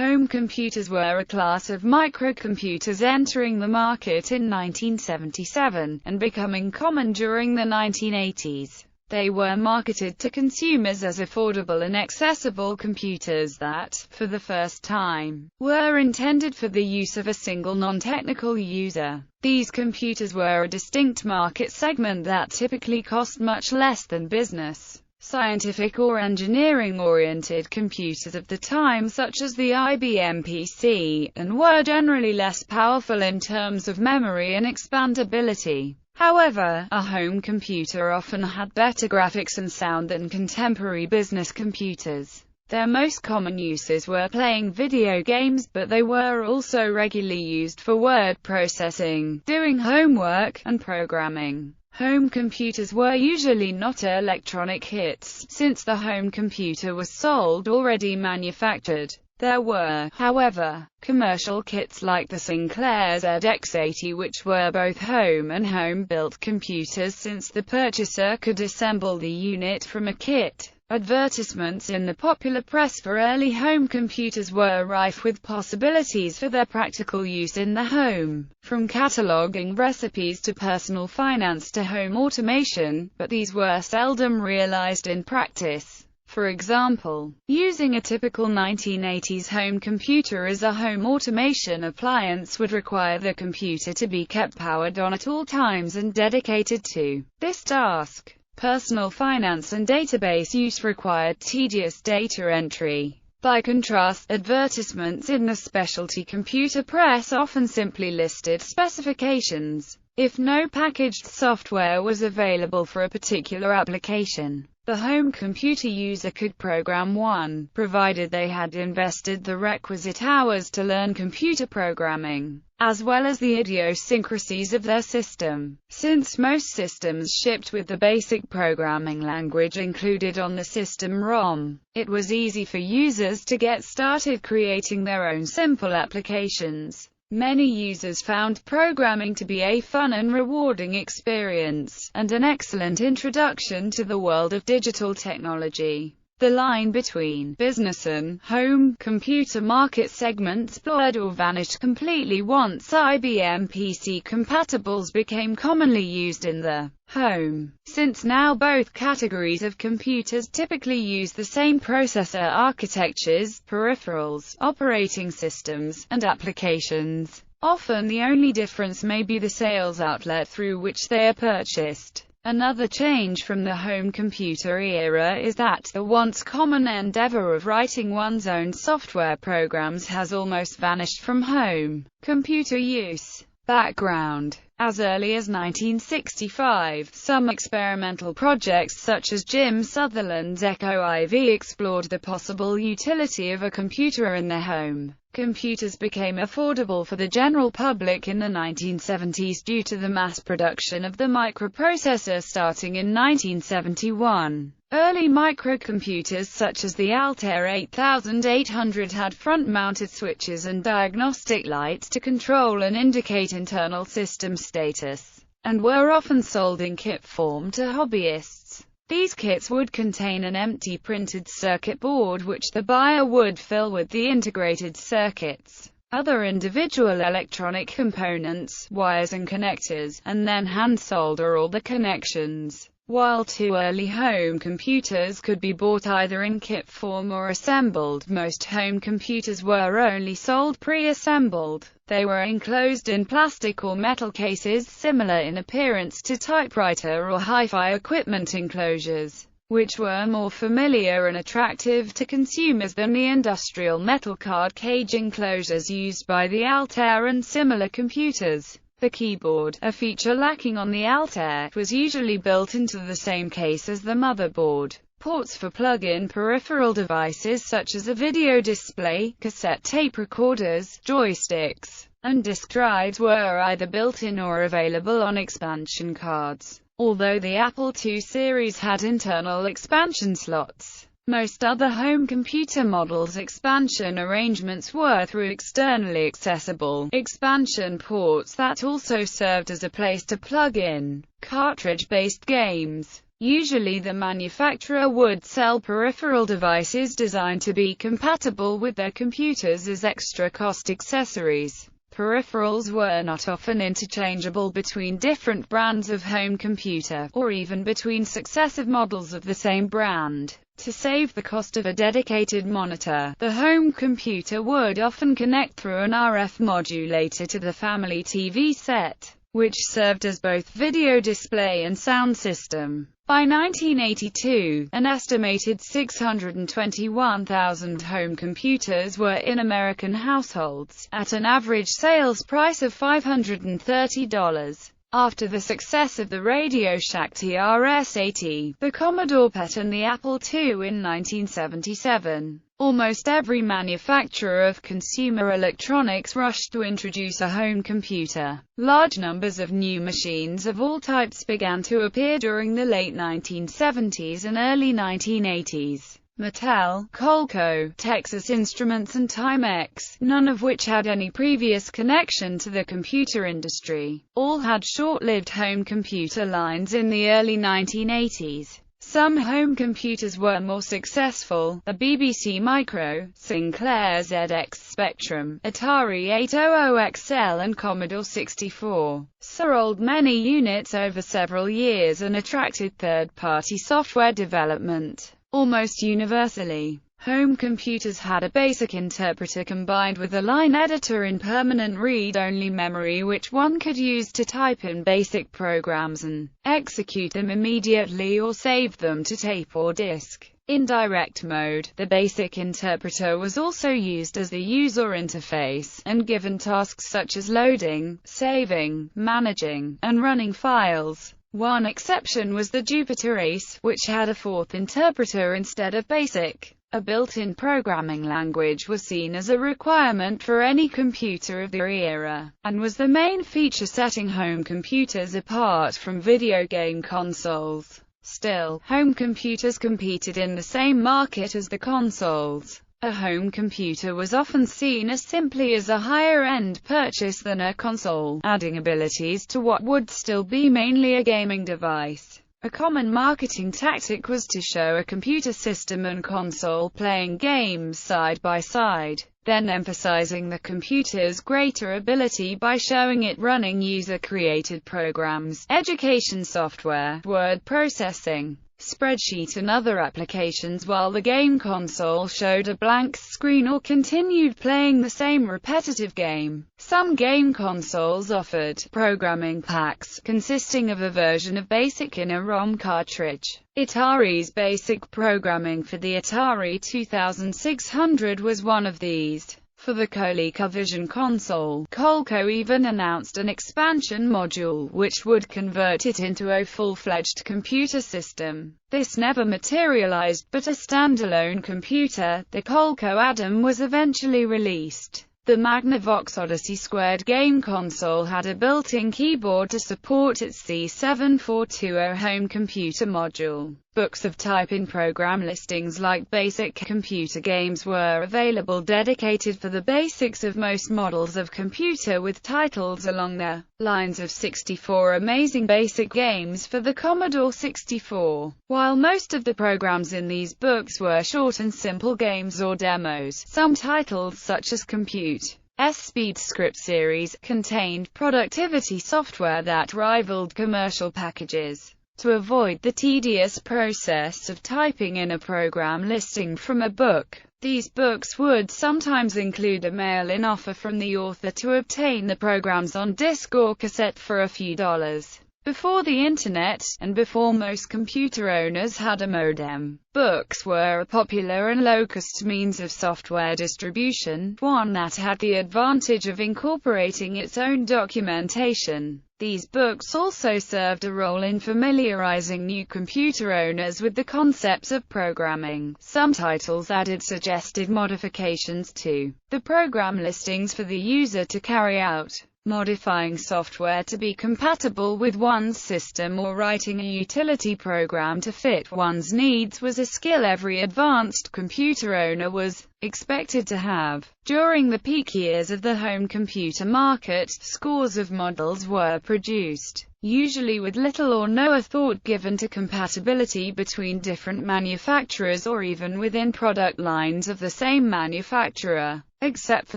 Home computers were a class of microcomputers entering the market in 1977, and becoming common during the 1980s. They were marketed to consumers as affordable and accessible computers that, for the first time, were intended for the use of a single non-technical user. These computers were a distinct market segment that typically cost much less than business, scientific or engineering-oriented computers of the time, such as the IBM PC, and were generally less powerful in terms of memory and expandability. However, a home computer often had better graphics and sound than contemporary business computers. Their most common uses were playing video games, but they were also regularly used for word processing, doing homework, and programming. Home computers were usually not electronic hits, since the home computer was sold already manufactured. There were, however, commercial kits like the Sinclair ZX80, which were both home and home-built computers since the purchaser could assemble the unit from a kit. Advertisements in the popular press for early home computers were rife with possibilities for their practical use in the home, from cataloging recipes to personal finance to home automation, but these were seldom realized in practice. For example, using a typical 1980s home computer as a home automation appliance would require the computer to be kept powered on at all times and dedicated to this task. Personal finance and database use required tedious data entry. By contrast, advertisements in the specialty computer press often simply listed specifications. If no packaged software was available for a particular application, the home computer user could program one, provided they had invested the requisite hours to learn computer programming, as well as the idiosyncrasies of their system. Since most systems shipped with the basic programming language included on the system ROM, it was easy for users to get started creating their own simple applications. Many users found programming to be a fun and rewarding experience, and an excellent introduction to the world of digital technology. The line between business and home computer market segments blurred or vanished completely once IBM PC compatibles became commonly used in the home. Since now both categories of computers typically use the same processor architectures, peripherals, operating systems, and applications, often the only difference may be the sales outlet through which they are purchased. Another change from the home computer era is that the once common endeavor of writing one's own software programs has almost vanished from home computer use. Background: as early as 1965, some experimental projects such as Jim Sutherland's Echo IV explored the possible utility of a computer in the home. Computers became affordable for the general public in the 1970s due to the mass production of the microprocessor starting in 1971. Early microcomputers such as the Altair 8800 had front-mounted switches and diagnostic lights to control and indicate internal system status, and were often sold in kit form to hobbyists. These kits would contain an empty printed circuit board which the buyer would fill with the integrated circuits, other individual electronic components, wires and connectors, and then hand solder all the connections. While two early home computers could be bought either in kit form or assembled, most home computers were only sold pre-assembled. They were enclosed in plastic or metal cases similar in appearance to typewriter or hi-fi equipment enclosures, which were more familiar and attractive to consumers than the industrial metal card cage enclosures used by the Altair and similar computers. The keyboard, a feature lacking on the Altair, was usually built into the same case as the motherboard. Ports for plug-in peripheral devices such as a video display, cassette tape recorders, joysticks, and disk drives were either built-in or available on expansion cards, although the Apple II series had internal expansion slots. Most other home computer models' expansion arrangements were through externally accessible expansion ports that also served as a place to plug in cartridge-based games. Usually the manufacturer would sell peripheral devices designed to be compatible with their computers as extra cost accessories. Peripherals were not often interchangeable between different brands of home computer, or even between successive models of the same brand. To save the cost of a dedicated monitor, the home computer would often connect through an RF modulator to the family TV set, which served as both video display and sound system. By 1982, an estimated 621,000 home computers were in American households, at an average sales price of $530. After the success of the Radio Shack TRS-80, the Commodore PET and the Apple II in 1977, almost every manufacturer of consumer electronics rushed to introduce a home computer. Large numbers of new machines of all types began to appear during the late 1970s and early 1980s. Mattel, Coleco, Texas Instruments and Timex, none of which had any previous connection to the computer industry, all had short-lived home computer lines in the early 1980s. Some home computers were more successful: the BBC Micro, Sinclair ZX Spectrum, Atari 800XL and Commodore 64. Sold many units over several years and attracted third-party software development. Almost universally, home computers had a basic interpreter combined with a line editor in permanent read-only memory which one could use to type in basic programs and execute them immediately or save them to tape or disk. In direct mode, the basic interpreter was also used as the user interface, and given tasks such as loading, saving, managing, and running files. One exception was the Jupiter Ace, which had a fourth interpreter instead of BASIC. A built-in programming language was seen as a requirement for any computer of the era, and was the main feature setting home computers apart from video game consoles. Still, home computers competed in the same market as the consoles. A home computer was often seen as simply as a higher-end purchase than a console, adding abilities to what would still be mainly a gaming device. A common marketing tactic was to show a computer system and console playing games side by side, then emphasizing the computer's greater ability by showing it running user-created programs, education software, word processing, spreadsheet and other applications, while the game console showed a blank screen or continued playing the same repetitive game. Some game consoles offered programming packs, consisting of a version of BASIC in a ROM cartridge. Atari's BASIC programming for the Atari 2600 was one of these. For the ColecoVision console, Coleco even announced an expansion module, which would convert it into a full-fledged computer system. This never materialized, but a standalone computer, the Coleco Adam, was eventually released. The Magnavox Odyssey Squared game console had a built-in keyboard to support its C7420 home computer module. Books of type-in program listings like basic computer games were available dedicated for the basics of most models of computer, with titles along the lines of 64 amazing basic games for the Commodore 64. While most of the programs in these books were short and simple games or demos, some titles such as Compute Speed Script Series contained productivity software that rivaled commercial packages. To avoid the tedious process of typing in a program listing from a book, these books would sometimes include a mail-in offer from the author to obtain the programs on disc or cassette for a few dollars. Before the Internet, and before most computer owners had a modem, books were a popular and low-cost means of software distribution, one that had the advantage of incorporating its own documentation. These books also served a role in familiarizing new computer owners with the concepts of programming. Some titles added suggested modifications to the program listings for the user to carry out. modifying software to be compatible with one's system or writing a utility program to fit one's needs was a skill every advanced computer owner was expected to have. During the peak years of the home computer market, scores of models were produced, usually with little or no thought given to compatibility between different manufacturers or even within product lines of the same manufacturer. Except for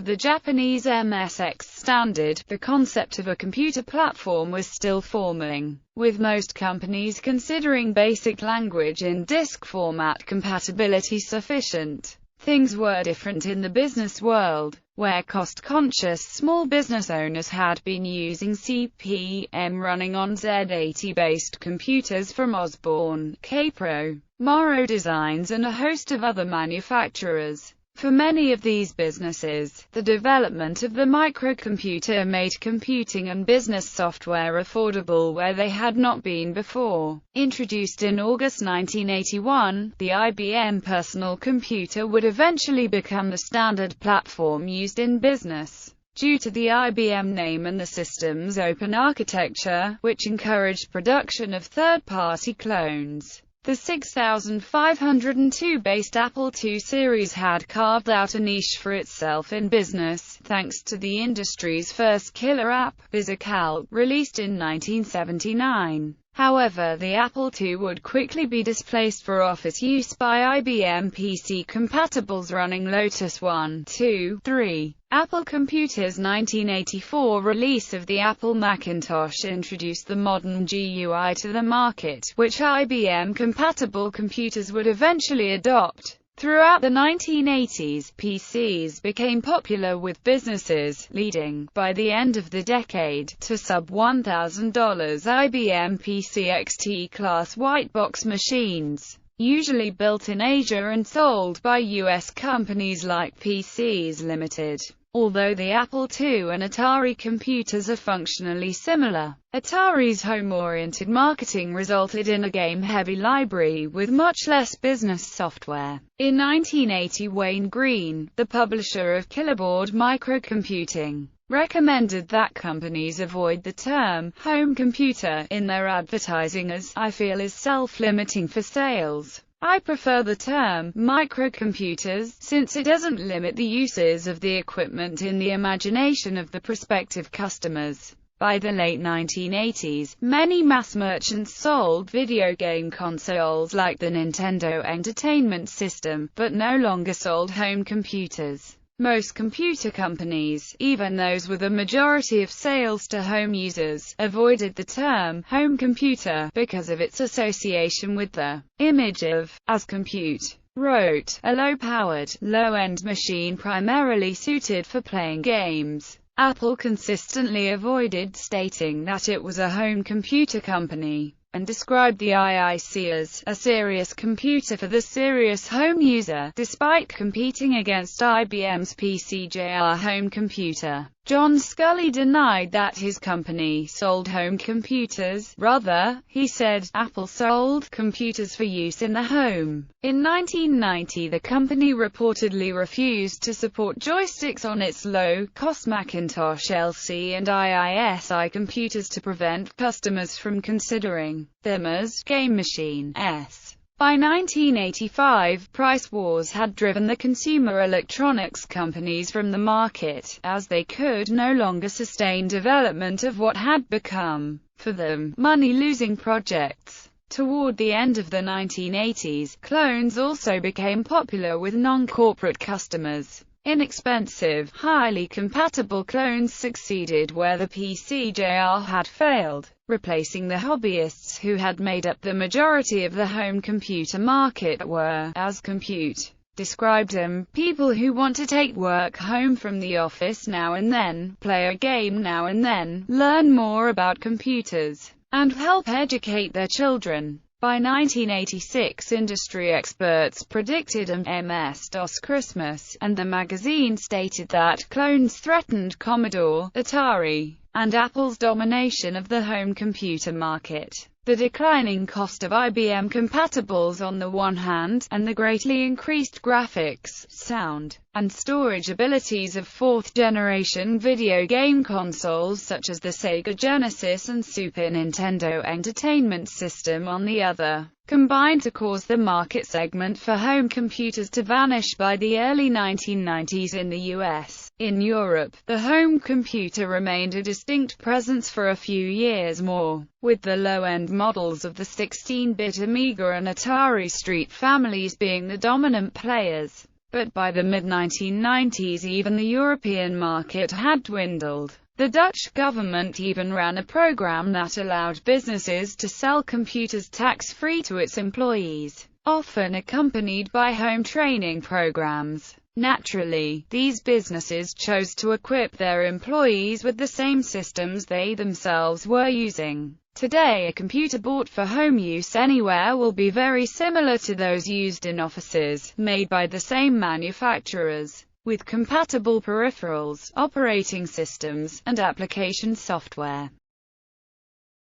the Japanese MSX standard, the concept of a computer platform was still forming, with most companies considering basic language in disk format compatibility sufficient. Things were different in the business world, where cost-conscious small business owners had been using CP/M running on Z80-based computers from Osborne, Kaypro, Morrow Designs and a host of other manufacturers. For many of these businesses, the development of the microcomputer made computing and business software affordable where they had not been before. Introduced in August 1981, the IBM personal computer would eventually become the standard platform used in business. Due to the IBM name and the system's open architecture, which encouraged production of third-party clones, the 6502-based Apple II series had carved out a niche for itself in business, thanks to the industry's first killer app, VisiCalc, released in 1979. However, the Apple II would quickly be displaced for office use by IBM PC compatibles running Lotus 1, 2, 3. Apple Computer's 1984 release of the Apple Macintosh introduced the modern GUI to the market, which IBM-compatible computers would eventually adopt. Throughout the 1980s, PCs became popular with businesses, leading, by the end of the decade, to sub-$1,000 IBM PC XT-class white-box machines, usually built in Asia and sold by U.S. companies like PCs Limited. Although the Apple II and Atari computers are functionally similar, Atari's home-oriented marketing resulted in a game-heavy library with much less business software. In 1980, Wayne Green, the publisher of Killerboard Microcomputing, recommended that companies avoid the term home computer in their advertising as I feel is self-limiting for sales. I prefer the term microcomputers, since it doesn't limit the uses of the equipment in the imagination of the prospective customers. By the late 1980s, many mass merchants sold video game consoles like the Nintendo Entertainment System, but no longer sold home computers. Most computer companies, even those with a majority of sales to home users, avoided the term home computer because of its association with the image of as compute. Wrote, a low-powered, low-end machine primarily suited for playing games. Apple consistently avoided stating that it was a home computer company, and described the IIC as a serious computer for the serious home user, despite competing against IBM's PCJR home computer. John Sculley denied that his company sold home computers. Rather, he said, Apple sold computers for use in the home. In 1990, the company reportedly refused to support joysticks on its low-cost Macintosh LC and IISI computers to prevent customers from considering them as game machine S. By 1985, price wars had driven the consumer electronics companies from the market, as they could no longer sustain development of what had become, for them, money-losing projects. Toward the end of the 1980s, clones also became popular with non-corporate customers. Inexpensive, highly compatible clones succeeded where the PCJR had failed, replacing the hobbyists who had made up the majority of the home computer market were, as Compute described them, people who want to take work home from the office now and then, play a game now and then, learn more about computers, and help educate their children. By 1986, industry experts predicted a MS-DOS Christmas, and the magazine stated that clones threatened Commodore, Atari, and Apple's domination of the home computer market. The declining cost of IBM compatibles on the one hand, and the greatly increased graphics, sound, and storage abilities of fourth-generation video game consoles such as the Sega Genesis and Super Nintendo Entertainment System on the other, combined to cause the market segment for home computers to vanish by the early 1990s in the US. In Europe, the home computer remained a distinct presence for a few years more, with the low-end models of the 16-bit Amiga and Atari ST families being the dominant players. But by the mid-1990s even the European market had dwindled. The Dutch government even ran a program that allowed businesses to sell computers tax-free to its employees, often accompanied by home training programs. Naturally, these businesses chose to equip their employees with the same systems they themselves were using. Today, a computer bought for home use anywhere will be very similar to those used in offices, made by the same manufacturers, with compatible peripherals, operating systems, and application software.